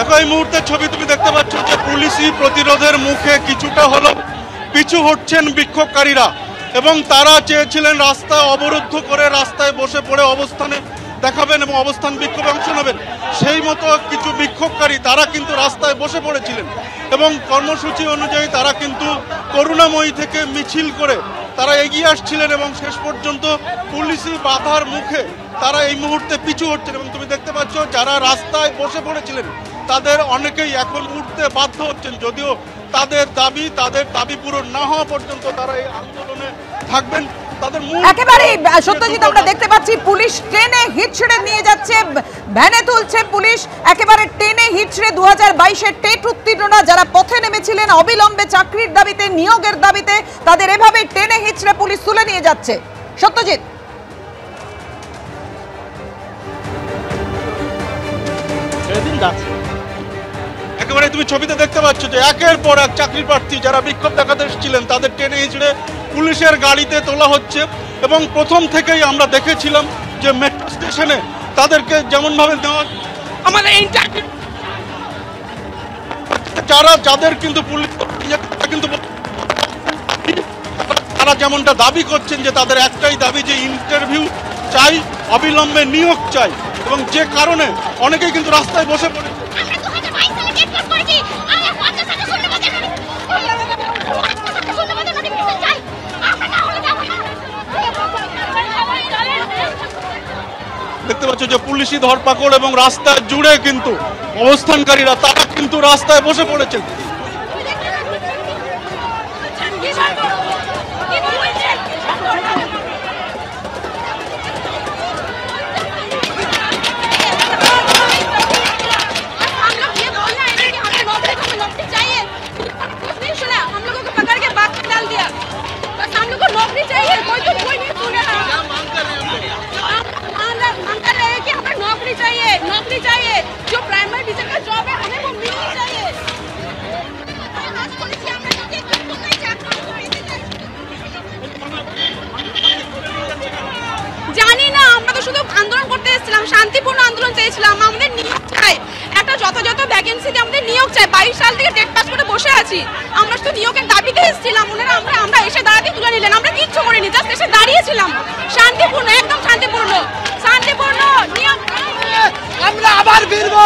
দেখো এই মুহূর্তের ছবি তুমি দেখতে পাচ্ছ যে পুলিশি প্রতিরোধের মুখে কিছুটা হলো পিছু হটছেন বিক্ষোভকারীরা এবং তারা চেয়েছিলেন রাস্তা অবরুদ্ধ করে রাস্তায় বসে পড়ে অবস্থানে দেখাবেন এবং অবস্থান বিক্ষোভে অংশ নেবেন। সেই মতো কিছু বিক্ষোভকারী তারা কিন্তু রাস্তায় বসে পড়েছিলেন এবং কর্মসূচি অনুযায়ী তারা কিন্তু করুণাময়ী থেকে মিছিল করে তারা এগিয়ে আসছিলেন এবং শেষ পর্যন্ত পুলিশি বাধার মুখে তারা এই মুহূর্তে পিছু হচ্ছেন। এবং তুমি দেখতে পাচ্ছ যারা রাস্তায় বসে পড়েছিলেন তাদের অনেকেই এখন উঠতে বাধ্য হচ্ছেন, যদিও তাদের দাবি পূরণ না হওয়া পর্যন্ত তারা এই আন্দোলনে থাকবেন। একেবারে সত্যজিৎ আমরা দেখতে পাচ্ছি পুলিশ ট্রেনে হিট ছেড়ে নিয়ে যাচ্ছে, ভ্যানে তুলছে পুলিশ, একেবারে ট্রেনে হিট ছেড়ে 2022-এর টেট উত্তীর্ণরা যারা পথে নেমেছিলেন অবিলম্বে চাকরির দাবিতে নিয়োগের দাবিতে তাদের এভাবে ট্রেনে হিট ছেড়ে পুলিশ তুলে নিয়ে যাচ্ছে। সত্যজিৎ একেবারে তুমি ছবিতে দেখতে পাচ্ছ যে একের পর এক চাকরি প্রার্থী যারা বিক্ষোভ দেখাতে এসেছিলেন তাদের টেনে হিঁচড়ে পুলিশের গাড়িতে তোলা হচ্ছে এবং প্রথম থেকেই আমরা দেখেছিলাম যে মেট্রো স্টেশনে তাদেরকে যেমন ভাবে দেওয়া আমাদের যাদের কিন্তু পুলিশ কিন্তু তারা যেমনটা দাবি করছেন যে তাদের একটাই দাবি যে ইন্টারভিউ চাই, অবিলম্বে নিয়োগ চাই এবং যে কারণে অনেকেই কিন্তু রাস্তায় বসে পড়েছে। দেখতে পাচ্ছ যে পুলিশি ধরপাকড় এবং রাস্তা জুড়ে কিন্তু অবস্থানকারীরা তারা কিন্তু রাস্তায় বসে পড়েছেন। জানি না, আমরা তো শুধু আন্দোলন করতে এসেছিলাম, শান্তিপূর্ণ আন্দোলন চেয়েছিলাম। আমাদের নিয়োগ চাই, একটা যথাযথ ভ্যাকেন্সিতে আমাদের নিয়োগ চাই। 22 সাল থেকে টেট পাস করে বসে আছি, আমরা শুধু নিয়োগের দাবিতে এসেছিলাম। ওনারা আমরা এসে দাঁড়াতে তুলে নিলেন, আমরা কিচ্ছু করিনি, জাস্ট এসে দাঁড়িয়েছিলাম। শান্তিপূর্ণ, একদম শান্তিপূর্ণ নিয়োগ। আমরা আবার ফিরবো।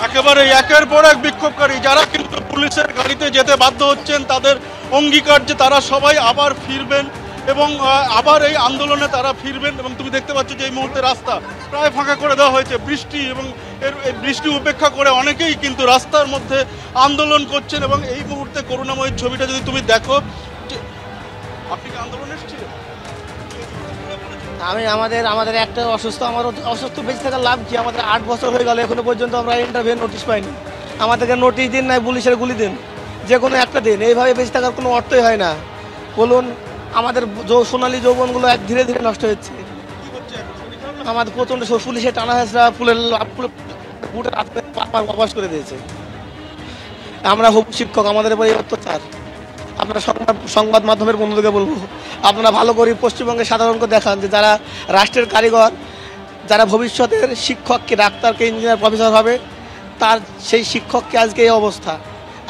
একেবারে একের পর এক বিক্ষোভকারী যারা কিন্তু পুলিশের গাড়িতে যেতে বাধ্য হচ্ছেন তাদের অঙ্গীকার যে তারা সবাই আবার ফিরবেন এবং আবার এই আন্দোলনে তারা ফিরবেন। এবং তুমি দেখতে পাচ্ছ যে এই মুহূর্তে রাস্তা প্রায় ফাঁকা করে দেওয়া হয়েছে বৃষ্টি এবং এই বৃষ্টি উপেক্ষা করে অনেকেই কিন্তু রাস্তার মধ্যে আন্দোলন করছেন। এবং এই মুহূর্তে করুণাময়ীর ছবিটা যদি তুমি দেখো, আপনি কি আন্দোলনে এসেছিলেন? আমি আমাদের একটা অসুস্থ বেঁচে থাকার লাভ কি? আমাদের 8 বছর হয়ে গেল, এখনো পর্যন্ত আমরা ইন্টারভিউ নোটিশ পাইনি। আমাদেরকে নোটিশ দিন, নাই পুলিশের গুলি দিন, যে কোনো একটা দিন। এইভাবে বেঁচে থাকার কোনো অর্থই হয় না। বলুন, আমাদের সোনালী যৌবনগুলো ধীরে ধীরে নষ্ট হচ্ছে। আমাদের প্রচণ্ড পুলিশে টানা হেঁচড়া, বুটের অভ্যাস করে দিয়েছে। আমরা শিক্ষক, আমাদের উপরে অত্যাচার। আপনারা সংবাদ মাধ্যমের বন্ধুদেরকে বলবো, আপনারা ভালো করে পশ্চিমবঙ্গের সাধারণকে দেখান যে যারা রাষ্ট্রের কারিগর, যারা ভবিষ্যতের শিক্ষককে, ডাক্তারকে, ইঞ্জিনিয়ার, প্রফেসর হবে, তার সেই শিক্ষককে আজকে এই অবস্থা।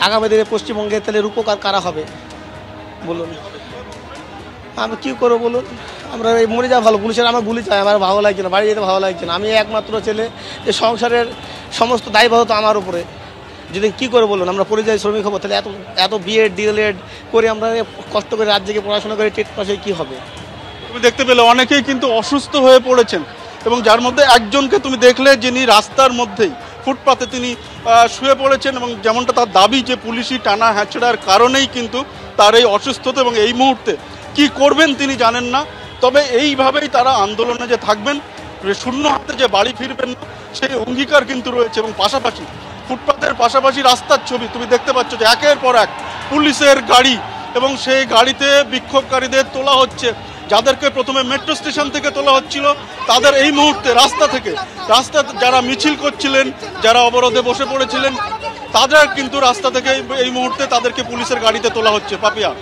আগামী দিনে পশ্চিমবঙ্গের তাহলে উপকার কারা হবে বলুন? আমি কী করবো বলুন? আমরা এই মরে যাওয়া ভালো। পুলিশের আমার গুলি চাই, আমার ভালো লাগছে না, বাড়ি যেতে ভালো লাগছে না। আমি একমাত্র ছেলে, যে সংসারের সমস্ত দায়বদ্ধতা আমার উপরে। যদি কী করে বলুন, আমরা পরিযায়ী শ্রমিক হবো, তাহলে এত বিএড ডিএলএড করে আমরা কষ্ট করে রাত জেগে পড়াশোনা করে টেট পাশে কী হবে? তুমি দেখতে পেলে অনেকেই কিন্তু অসুস্থ হয়ে পড়েছেন এবং যার মধ্যে একজনকে তুমি দেখলে যিনি রাস্তার মধ্যেই ফুটপাতে তিনি শুয়ে পড়েছেন এবং যেমনটা তার দাবি যে পুলিশি টানা হ্যাচড়ার কারণেই কিন্তু তার এই অসুস্থতা এবং এই মুহূর্তে কি করবেন তিনি জানেন না। তবে এইভাবেই তারা আন্দোলনে যে থাকবেন, শূন্য হাতে যে বাড়ি ফিরবেন না, সেই অঙ্গীকার কিন্তু রয়েছে। এবং পাশাপাশি ফুটপাতের পাশাপাশি রাস্তার ছবি তুমি দেখতে পাচ্ছ যে একের পর এক পুলিশের গাড়ি এবং সেই গাড়িতে বিক্ষোভকারীদের তোলা হচ্ছে। যাদেরকে প্রথমে মেট্রো স্টেশন থেকে তোলা হচ্ছিল তাদের এই মুহূর্তে রাস্তা যারা মিছিল করছিলেন, যারা অবরোধে বসে পড়েছিলেন, তাদের কিন্তু রাস্তা থেকে এই মুহূর্তে তাদেরকে পুলিশের গাড়িতে তোলা হচ্ছে। পাপিয়া,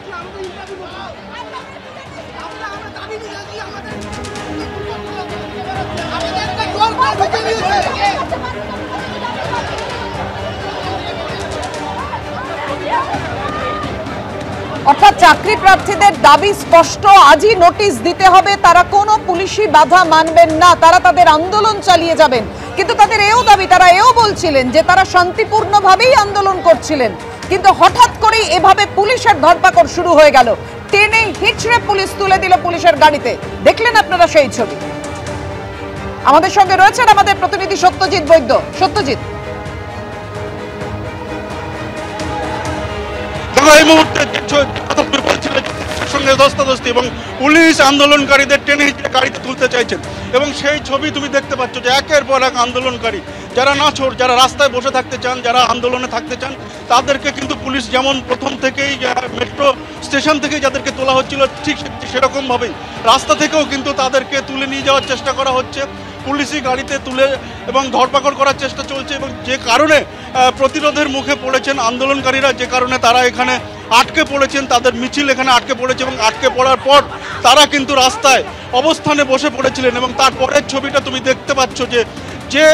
অর্থাৎ চাকরি প্রার্থীদের দাবি স্পষ্ট, আজই নোটিশ দিতে হবে, তারা কোনো পুলিশি বাধা মানবেন না, তারা তাদের আন্দোলন চালিয়ে যাবেন। কিন্তু তাদের এও দাবি, তারা এও বলছিলেন যে তারা শান্তিপূর্ণভাবেই আন্দোলন করছিলেন, কিন্তু হঠাৎ করেই এভাবে পুলিশের ধরপাকড় শুরু হয়ে গেল। টেনে হিচড়ে পুলিশ তুলে দিল পুলিশের গাড়িতে। দেখলেন আপনারা সেই ছবি। আমাদের সঙ্গে রয়েছেন আমাদের প্রতিনিধি সত্যজিৎ বৈদ্য। সত্যজিৎ, এই মুহূর্তে সঙ্গে ধস্তাধস্তি এবং পুলিশ আন্দোলনকারীদের টেনে হিচড়ে গাড়িতে তুলতে চাইছেন এবং সেই ছবি তুমি দেখতে পাচ্ছ যে একের পর এক আন্দোলনকারী যারা নাছোড়, যারা রাস্তায় বসে থাকতে চান, যারা আন্দোলনে থাকতে চান, তাদেরকে কিন্তু পুলিশ যেমন প্রথম থেকেই মেট্রো স্টেশন থেকেই যাদেরকে তোলা হচ্ছিল ঠিক সেরকমভাবেই রাস্তা থেকেও কিন্তু তাদেরকে তুলে নিয়ে যাওয়ার চেষ্টা করা হচ্ছে। পুলিশি গাড়িতে তুলে এবং ধরপাকড় করার চেষ্টা চলছে এবং যে কারণে প্রতিরোধের মুখে পড়েছেন আন্দোলনকারীরা, যে কারণে তারা এখানে আটকে পড়েছেন, তাদের মিছিল এখানে আটকে পড়েছে এবং আটকে পড়ার পর তারা কিন্তু রাস্তায় অবস্থানে বসে পড়েছিলেন। এবং তারপরের ছবিটা তুমি দেখতে পাচ্ছ যে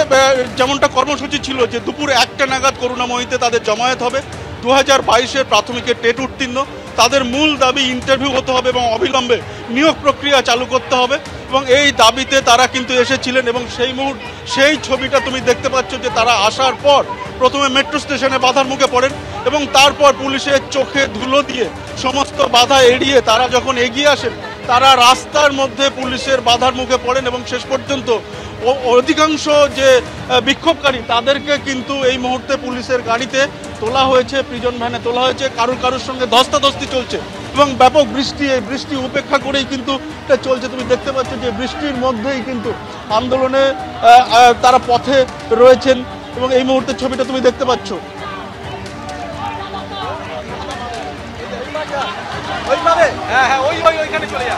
যেমনটা কর্মসূচি ছিল যে দুপুর 1টা নাগাদ করুণাময়ীতে তাদের জমায়েত হবে। 2022-এর প্রাথমিকের টেট উত্তীর্ণ, তাদের মূল দাবি ইন্টারভিউ হতে হবে এবং অবিলম্বে নিয়োগ প্রক্রিয়া চালু করতে হবে এবং এই দাবিতে তারা কিন্তু এসেছিলেন। এবং সেই ছবিটা তুমি দেখতে পাচ্ছ যে তারা আসার পর প্রথমে মেট্রো স্টেশনে বাধার মুখে পড়েন এবং তারপর পুলিশের চোখে ধুলো দিয়ে সমস্ত বাধা এড়িয়ে তারা যখন এগিয়ে আসেন, তারা রাস্তার মধ্যে পুলিশের বাধার মুখে পড়েন এবং শেষ পর্যন্ত অধিকাংশ যে বিক্ষোভকারী তাদেরকে কিন্তু এই মুহূর্তে পুলিশের গাড়িতে তোলা হয়েছে, প্রিজন ভ্যানে তোলা হয়েছে। কারুর সঙ্গে ধস্তাধস্তি চলছে এবং ব্যাপক বৃষ্টি, এই বৃষ্টি উপেক্ষা করেই কিন্তু এটা চলছে। তুমি দেখতে পাচ্ছ যে বৃষ্টির মধ্যেই কিন্তু আন্দোলনে তারা পথে রয়েছেন এবং এই মুহূর্তের ছবিটা তুমি দেখতে পাচ্ছ। ওইখানে চলে যা।